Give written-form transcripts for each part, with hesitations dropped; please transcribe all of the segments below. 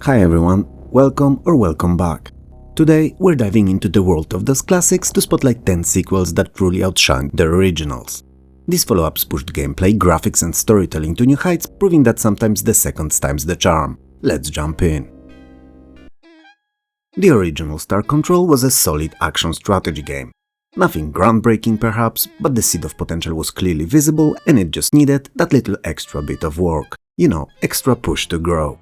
Hi everyone, welcome or welcome back. Today we're diving into the world of those classics to spotlight 10 sequels that truly outshined their originals. These follow-ups pushed gameplay, graphics and storytelling to new heights, proving that sometimes the second time's the charm. Let's jump in. The original Star Control was a solid action strategy game. Nothing groundbreaking perhaps, but the seed of potential was clearly visible and it just needed that little extra bit of work. You know, extra push to grow.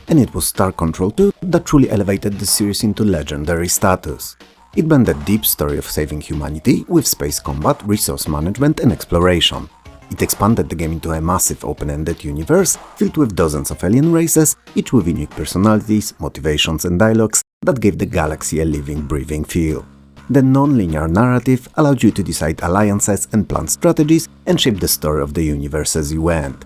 And it was Star Control 2 that truly elevated the series into legendary status. It blended deep story of saving humanity with space combat, resource management and exploration. It expanded the game into a massive open-ended universe filled with dozens of alien races, each with unique personalities, motivations and dialogues that gave the galaxy a living, breathing feel. The non-linear narrative allowed you to decide alliances and plan strategies and shape the story of the universe as you went.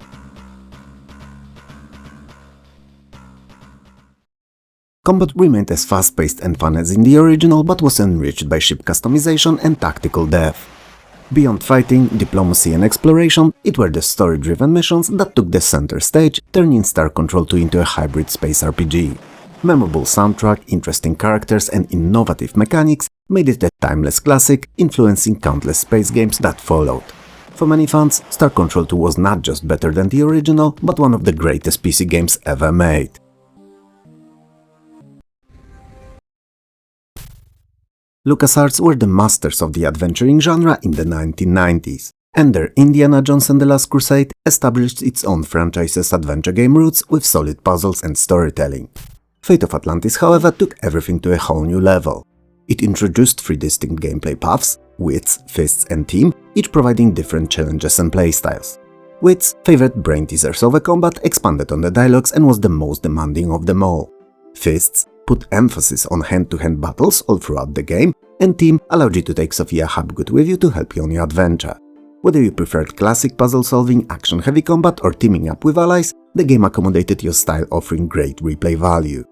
Combat remained as fast-paced and fun as in the original, but was enriched by ship customization and tactical depth. Beyond fighting, diplomacy and exploration, it were the story-driven missions that took the center stage, turning Star Control 2 into a hybrid space RPG. Memorable soundtrack, interesting characters and innovative mechanics made it a timeless classic, influencing countless space games that followed. For many fans, Star Control 2 was not just better than the original, but one of the greatest PC games ever made. LucasArts were the masters of the adventuring genre in the 1990s, and their Indiana Jones and the Last Crusade established its own franchise's adventure game roots with solid puzzles and storytelling. Fate of Atlantis, however, took everything to a whole new level. It introduced 3 distinct gameplay paths, Wits, Fists and Team, each providing different challenges and playstyles. Wits, favorite brain teasers over combat, expanded on the dialogues and was the most demanding of them all. Fists put emphasis on hand-to-hand battles all throughout the game, and Team allowed you to take Sophia Hapgood with you to help you on your adventure. Whether you preferred classic puzzle-solving, action-heavy combat or teaming up with allies, the game accommodated your style, offering great replay value.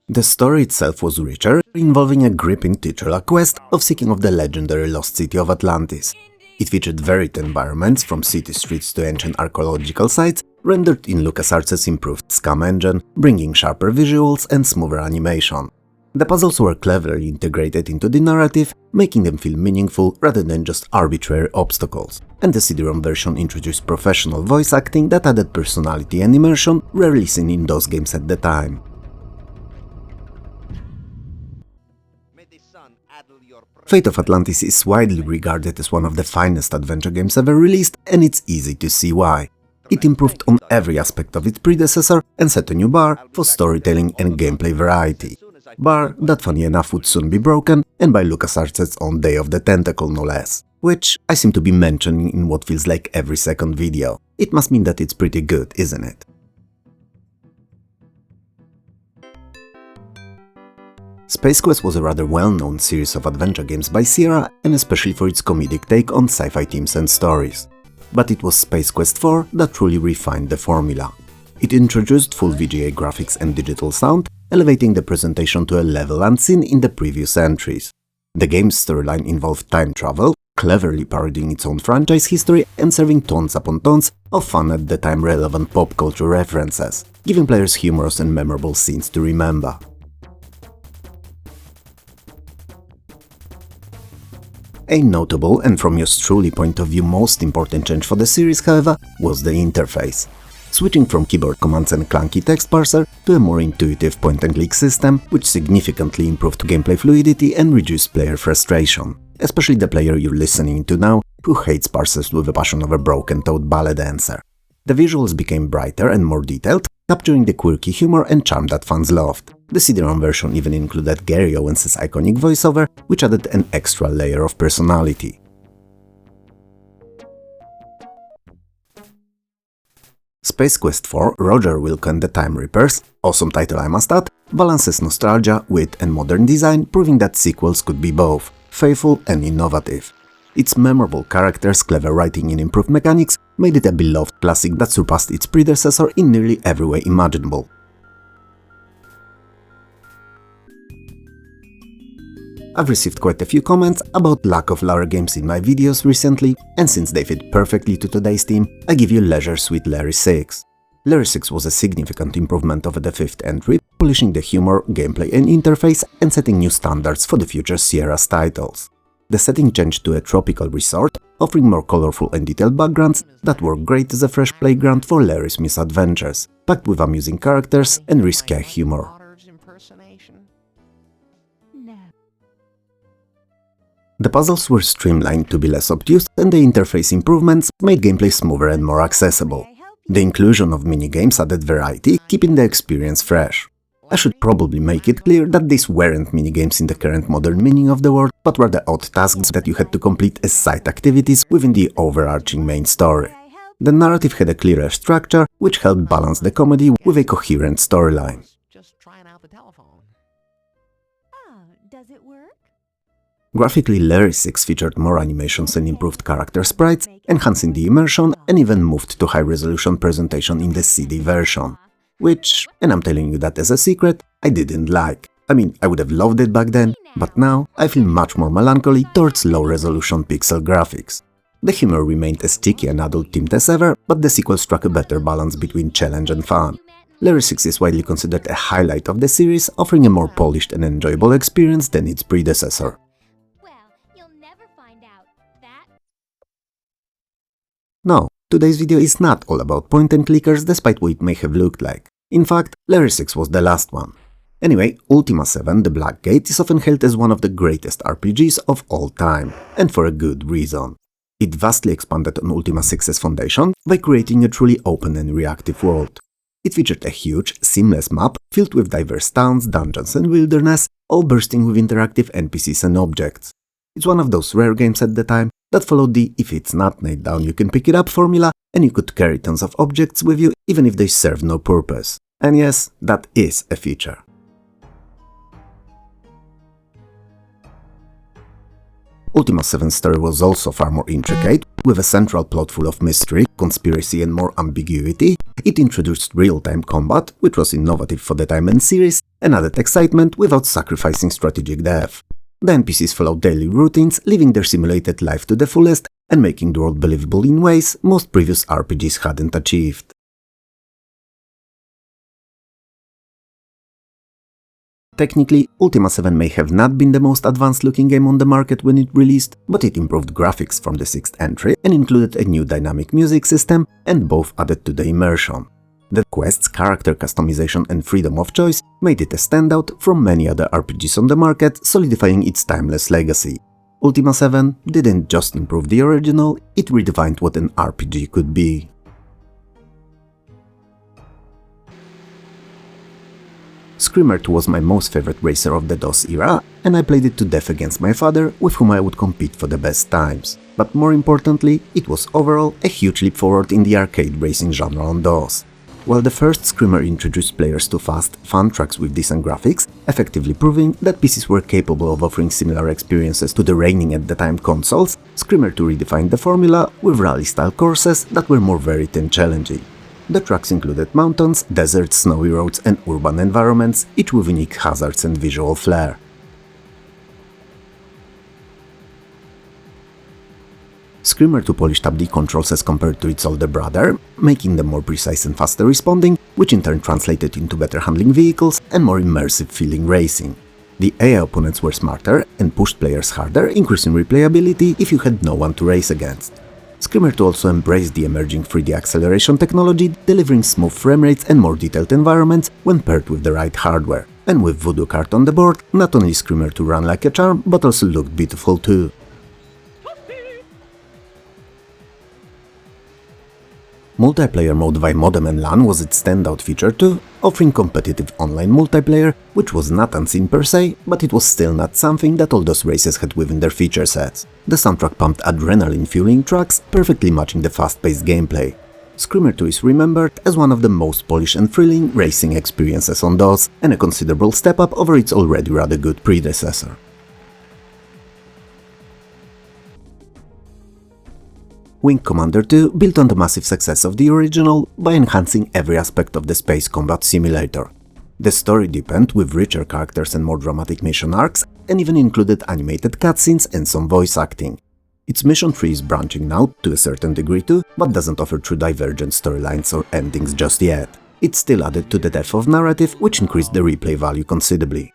The story itself was richer, involving a gripping titular quest of seeking of the legendary lost city of Atlantis. It featured varied environments, from city streets to ancient archaeological sites, rendered in LucasArts' improved SCAM engine, bringing sharper visuals and smoother animation. The puzzles were cleverly integrated into the narrative, making them feel meaningful rather than just arbitrary obstacles. And the CD-ROM version introduced professional voice acting that added personality and immersion, rarely seen in those games at the time. Fate of Atlantis is widely regarded as one of the finest adventure games ever released, and it's easy to see why. It improved on every aspect of its predecessor and set a new bar for storytelling and gameplay variety. Bar that, funny enough, would soon be broken, and by LucasArts' own Day of the Tentacle no less. Which I seem to be mentioning in what feels like every second video. It must mean that it's pretty good, isn't it? Space Quest was a rather well-known series of adventure games by Sierra, and especially for its comedic take on sci-fi themes and stories. But it was Space Quest 4 that truly refined the formula. It introduced full VGA graphics and digital sound, elevating the presentation to a level unseen in the previous entries. The game's storyline involved time travel, cleverly parodying its own franchise history and serving tons upon tons of fun at the time relevant pop culture references, giving players humorous and memorable scenes to remember. A notable, and from yours truly point of view most important change for the series, however, was the interface. Switching from keyboard commands and clunky text parser to a more intuitive point-and-click system, which significantly improved gameplay fluidity and reduced player frustration, especially the player you're listening to now, who hates parsers with a passion of a broken-toed ballet dancer. The visuals became brighter and more detailed, capturing the quirky humor and charm that fans loved. The CD-ROM version even included Gary Owens' iconic voiceover, which added an extra layer of personality. Space Quest 4, Roger, Wilco and the Time Reapers, awesome title I must add, balances nostalgia, wit and modern design, proving that sequels could be both faithful and innovative. Its memorable characters, clever writing and improved mechanics made it a beloved classic that surpassed its predecessor in nearly every way imaginable. I've received quite a few comments about lack of lore games in my videos recently, and since they fit perfectly to today's theme, I give you Leisure Suite Larry 6. Larry 6 was a significant improvement over the 5th entry, polishing the humor, gameplay and interface, and setting new standards for the future Sierra's titles. The setting changed to a tropical resort, offering more colorful and detailed backgrounds that work great as a fresh playground for Larry's misadventures, packed with amusing characters and risque humor. The puzzles were streamlined to be less obtuse, and the interface improvements made gameplay smoother and more accessible. The inclusion of minigames added variety, keeping the experience fresh. I should probably make it clear that these weren't minigames in the current modern meaning of the word, but were the odd tasks that you had to complete as side activities within the overarching main story. The narrative had a clearer structure, which helped balance the comedy with a coherent storyline. Graphically, Larry 6 featured more animations and improved character sprites, enhancing the immersion, and even moved to high-resolution presentation in the CD version. Which, and I'm telling you that as a secret, I didn't like. I mean, I would have loved it back then, but now I feel much more melancholy towards low-resolution pixel graphics. The humor remained as cheeky and adult-themed as ever, but the sequel struck a better balance between challenge and fun. Larry 6 is widely considered a highlight of the series, offering a more polished and enjoyable experience than its predecessor. No, today's video is not all about point-and-clickers despite what it may have looked like. In fact, Larry 6 was the last one. Anyway, Ultima 7, The Black Gate, is often hailed as one of the greatest RPGs of all time, and for a good reason. It vastly expanded on Ultima 6's foundation by creating a truly open and reactive world. It featured a huge, seamless map filled with diverse towns, dungeons and wilderness, all bursting with interactive NPCs and objects. It's one of those rare games at the time that followed the "if it's not nailed down you can pick it up" formula, and you could carry tons of objects with you even if they serve no purpose. And yes, that is a feature. Ultima 7's story was also far more intricate, with a central plot full of mystery, conspiracy and more ambiguity. It introduced real-time combat, which was innovative for the time and series, and added excitement without sacrificing strategic depth. The NPCs followed daily routines, living their simulated life to the fullest and making the world believable in ways most previous RPGs hadn't achieved. Technically, Ultima 7 may have not been the most advanced-looking game on the market when it released, but it improved graphics from the 6th entry and included a new dynamic music system, and both added to the immersion. The quests, character customization and freedom of choice made it a standout from many other RPGs on the market, solidifying its timeless legacy. Ultima 7 didn't just improve the original, it redefined what an RPG could be. Screamer 2 was my most favorite racer of the DOS era, and I played it to death against my father, with whom I would compete for the best times. But more importantly, it was overall a huge leap forward in the arcade racing genre on DOS. While the first Screamer introduced players to fast, fun tracks with decent graphics, effectively proving that PCs were capable of offering similar experiences to the reigning at the time consoles, Screamer 2 redefined the formula with rally-style courses that were more varied and challenging. The tracks included mountains, deserts, snowy roads and urban environments, each with unique hazards and visual flair. Screamer 2 polished up the controls as compared to its older brother, making them more precise and faster responding, which in turn translated into better handling vehicles and more immersive feeling racing. The AI opponents were smarter and pushed players harder, increasing replayability if you had no one to race against. Screamer 2 also embraced the emerging 3D acceleration technology, delivering smooth frame rates and more detailed environments when paired with the right hardware. And with Voodoo Kart on the board, not only Screamer 2 ran like a charm, but also looked beautiful too. Multiplayer mode via modem and LAN was its standout feature too, offering competitive online multiplayer, which was not unseen per se, but it was still not something that all those races had within their feature sets. The soundtrack pumped adrenaline-fueling tracks, perfectly matching the fast-paced gameplay. Screamer 2 is remembered as one of the most polished and thrilling racing experiences on DOS, and a considerable step up over its already rather good predecessor. Wing Commander 2 built on the massive success of the original by enhancing every aspect of the space combat simulator. The story deepened with richer characters and more dramatic mission arcs, and even included animated cutscenes and some voice acting. Its mission tree is branching out to a certain degree too, but doesn't offer true divergent storylines or endings just yet. It still added to the depth of narrative, which increased the replay value considerably.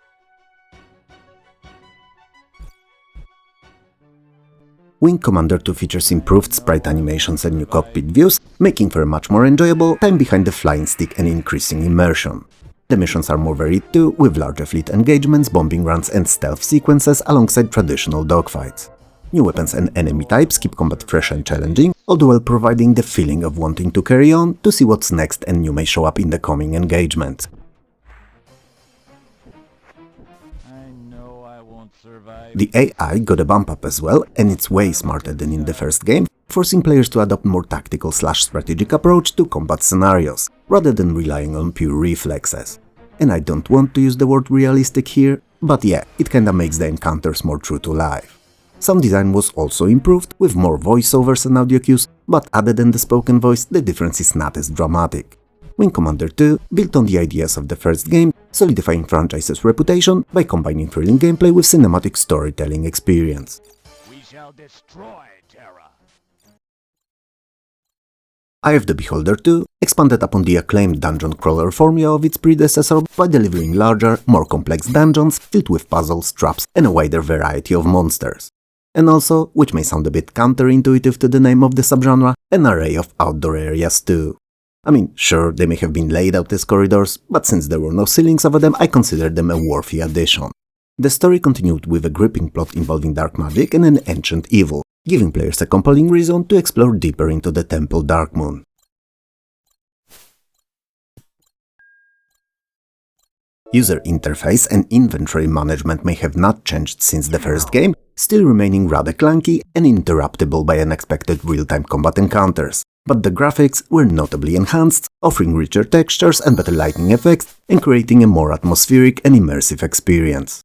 Wing Commander 2 features improved sprite animations and new cockpit views, making for a much more enjoyable time behind the flying stick and increasing immersion. The missions are more varied too, with larger fleet engagements, bombing runs and stealth sequences alongside traditional dogfights. New weapons and enemy types keep combat fresh and challenging, although while providing the feeling of wanting to carry on to see what's next and new may show up in the coming engagement. The AI got a bump up as well, and it's way smarter than in the first game, forcing players to adopt more tactical/strategic approach to combat scenarios, rather than relying on pure reflexes. And I don't want to use the word realistic here, but yeah, it kinda makes the encounters more true to life. Sound design was also improved, with more voiceovers and audio cues, but other than the spoken voice, the difference is not as dramatic. Wing Commander 2 built on the ideas of the first game, solidifying franchise's reputation by combining thrilling gameplay with cinematic storytelling experience. We shall destroy Terra. Eye of the Beholder 2 expanded upon the acclaimed dungeon crawler formula of its predecessor by delivering larger, more complex dungeons filled with puzzles, traps, and a wider variety of monsters. And also, which may sound a bit counterintuitive to the name of the subgenre, an array of outdoor areas too. I mean, sure, they may have been laid out as corridors, but since there were no ceilings over them, I considered them a worthy addition. The story continued with a gripping plot involving dark magic and an ancient evil, giving players a compelling reason to explore deeper into the Temple Darkmoon. User interface and inventory management may have not changed since the first game, still remaining rather clunky and interruptible by unexpected real-time combat encounters. But the graphics were notably enhanced, offering richer textures and better lighting effects, and creating a more atmospheric and immersive experience.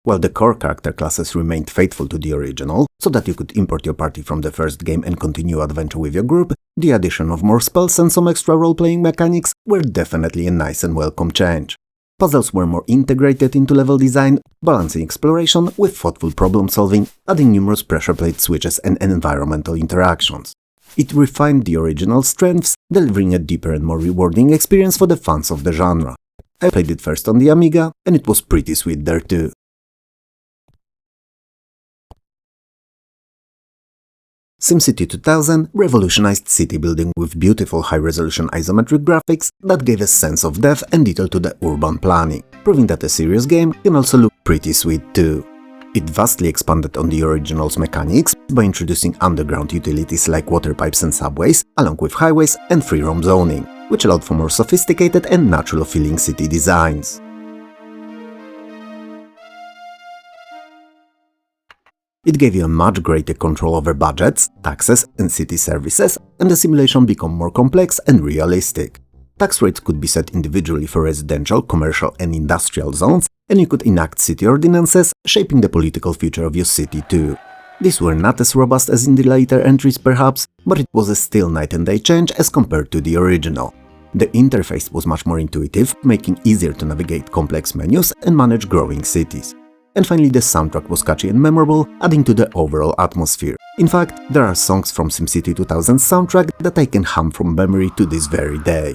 While the core character classes remained faithful to the original, so that you could import your party from the first game and continue adventure with your group, the addition of more spells and some extra role-playing mechanics were definitely a nice and welcome change. Puzzles were more integrated into level design, balancing exploration with thoughtful problem-solving, adding numerous pressure plate switches and environmental interactions. It refined the original strengths, delivering a deeper and more rewarding experience for the fans of the genre. I played it first on the Amiga, and it was pretty sweet there too. SimCity 2000 revolutionized city building with beautiful high-resolution isometric graphics that gave a sense of depth and detail to the urban planning, proving that a serious game can also look pretty sweet too. It vastly expanded on the original's mechanics by introducing underground utilities like water pipes and subways, along with highways and free-roam zoning, which allowed for more sophisticated and natural-feeling city designs. It gave you a much greater control over budgets, taxes and city services, and the simulation became more complex and realistic. Tax rates could be set individually for residential, commercial and industrial zones, and you could enact city ordinances, shaping the political future of your city too. These were not as robust as in the later entries perhaps, but it was a still night and day change as compared to the original. The interface was much more intuitive, making it easier to navigate complex menus and manage growing cities. And finally, the soundtrack was catchy and memorable, adding to the overall atmosphere. In fact, there are songs from SimCity 2000's soundtrack that I can hum from memory to this very day.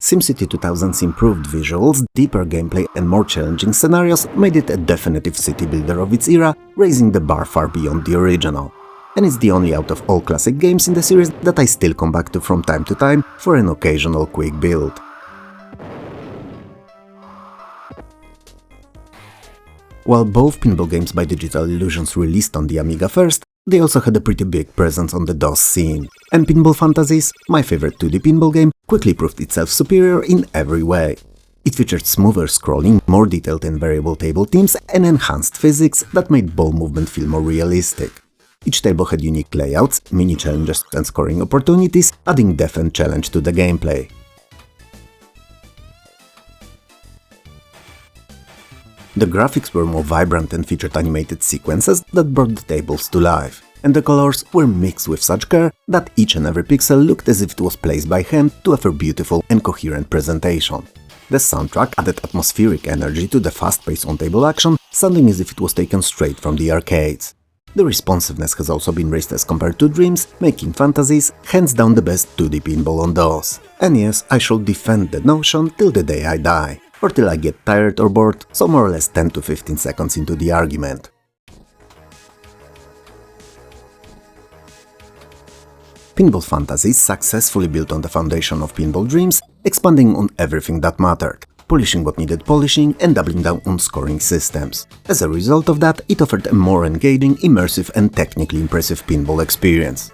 SimCity 2000's improved visuals, deeper gameplay and more challenging scenarios made it a definitive city builder of its era, raising the bar far beyond the original. And it's the only out of all classic games in the series that I still come back to from time to time for an occasional quick build. While both pinball games by Digital Illusions released on the Amiga first, they also had a pretty big presence on the DOS scene. And Pinball Fantasies, my favorite 2D pinball game, quickly proved itself superior in every way. It featured smoother scrolling, more detailed and variable table teams, and enhanced physics that made ball movement feel more realistic. Each table had unique layouts, mini challenges and scoring opportunities, adding depth and challenge to the gameplay. The graphics were more vibrant and featured animated sequences that brought the tables to life. and the colors were mixed with such care that each and every pixel looked as if it was placed by hand to offer beautiful and coherent presentation. The soundtrack added atmospheric energy to the fast-paced on-table action, sounding as if it was taken straight from the arcades. The responsiveness has also been raised as compared to Dreams, making Fantasies hands down the best 2D pinball on DOS. And yes, I shall defend the notion till the day I die, or till I get tired or bored, so more or less 10 to 15 seconds into the argument. Pinball Fantasies successfully built on the foundation of Pinball Dreams, expanding on everything that mattered, polishing what needed polishing and doubling down on scoring systems. As a result of that, it offered a more engaging, immersive and technically impressive pinball experience.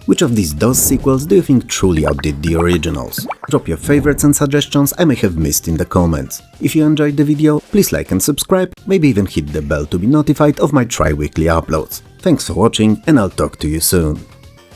Which of these DOS sequels do you think truly outdid the originals? Drop your favorites and suggestions I may have missed in the comments. If you enjoyed the video, please like and subscribe, maybe even hit the bell to be notified of my tri-weekly uploads. Thanks for watching and I'll talk to you soon.